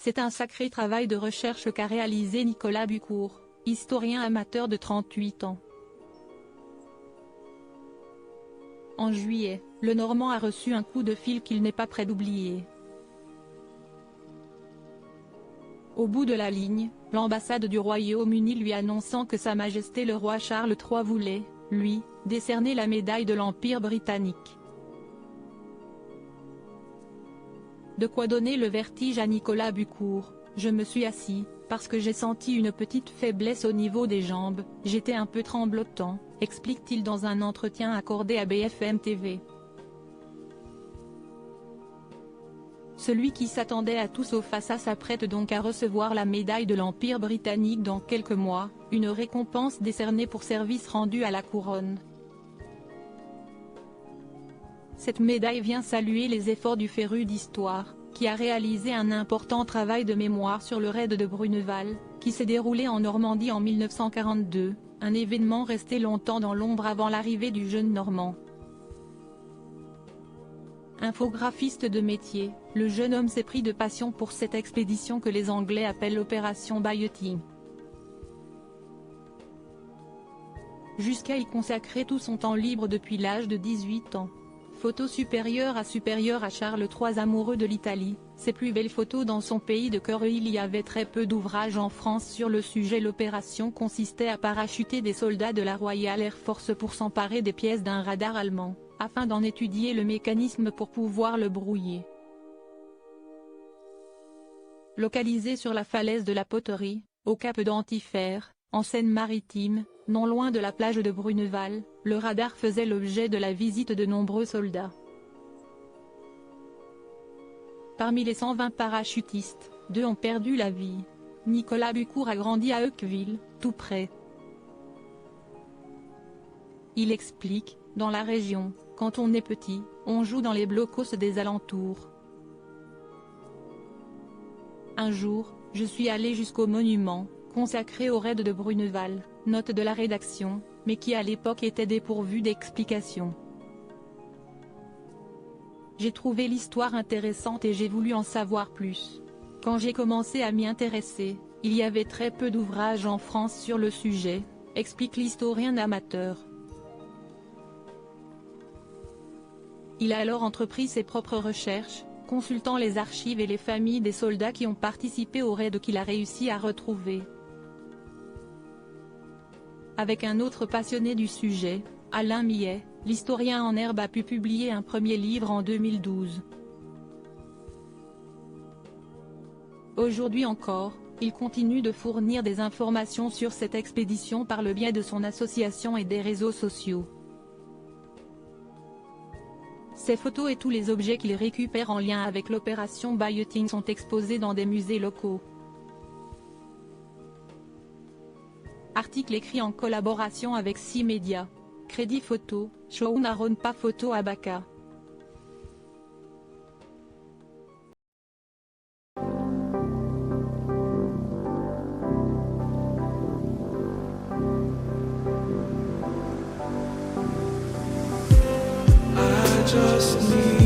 C'est un sacré travail de recherche qu'a réalisé Nicolas Bucourt, historien amateur de 38 ans. En juillet, le Normand a reçu un coup de fil qu'il n'est pas prêt d'oublier. Au bout de la ligne, l'ambassade du Royaume-Uni lui annonçant que Sa Majesté le roi Charles III voulait, lui, décerner la médaille de l'Empire britannique. De quoi donner le vertige à Nicolas Bucourt. Je me suis assis, parce que j'ai senti une petite faiblesse au niveau des jambes, j'étais un peu tremblotant, explique-t-il dans un entretien accordé à BFM TV. Celui qui s'attendait à tout sauf à ça s'apprête donc à recevoir la médaille de l'Empire britannique dans quelques mois, une récompense décernée pour service rendu à la couronne. Cette médaille vient saluer les efforts du féru d'histoire, qui a réalisé un important travail de mémoire sur le raid de Bruneval, qui s'est déroulé en Normandie en 1942, un événement resté longtemps dans l'ombre avant l'arrivée du jeune Normand. Infographiste de métier, le jeune homme s'est pris de passion pour cette expédition que les Anglais appellent l'opération Bayeux-Ting. Jusqu'à y consacrer tout son temps libre depuis l'âge de 18 ans. Photo supérieure à Charles III amoureux de l'Italie, ses plus belles photos dans son pays de cœur. Il y avait très peu d'ouvrages en France sur le sujet. L'opération consistait à parachuter des soldats de la Royal Air Force pour s'emparer des pièces d'un radar allemand, afin d'en étudier le mécanisme pour pouvoir le brouiller. Localisé sur la falaise de la Poterie, au cap d'Antifère, en Seine-Maritime, non loin de la plage de Bruneval, le radar faisait l'objet de la visite de nombreux soldats. Parmi les 120 parachutistes, 2 ont perdu la vie. Nicolas Bucourt a grandi à Ucqueville, tout près. Il explique, dans la région, quand on est petit, on joue dans les blocos des alentours. Un jour, je suis allé jusqu'au monument, consacré au raid de Bruneval, note de la rédaction, mais qui à l'époque était dépourvu d'explications. J'ai trouvé l'histoire intéressante et j'ai voulu en savoir plus. Quand j'ai commencé à m'y intéresser, il y avait très peu d'ouvrages en France sur le sujet, explique l'historien amateur. Il a alors entrepris ses propres recherches, consultant les archives et les familles des soldats qui ont participé au raid qu'il a réussi à retrouver. Avec un autre passionné du sujet, Alain Millet, l'historien en herbe a pu publier un premier livre en 2012. Aujourd'hui encore, il continue de fournir des informations sur cette expédition par le biais de son association et des réseaux sociaux. Ces photos et tous les objets qu'il récupère en lien avec l'opération Bayeux-Ting sont exposés dans des musées locaux. Article écrit en collaboration avec 6 médias. Crédit photo, Shounaron pas photo Abaka. Just need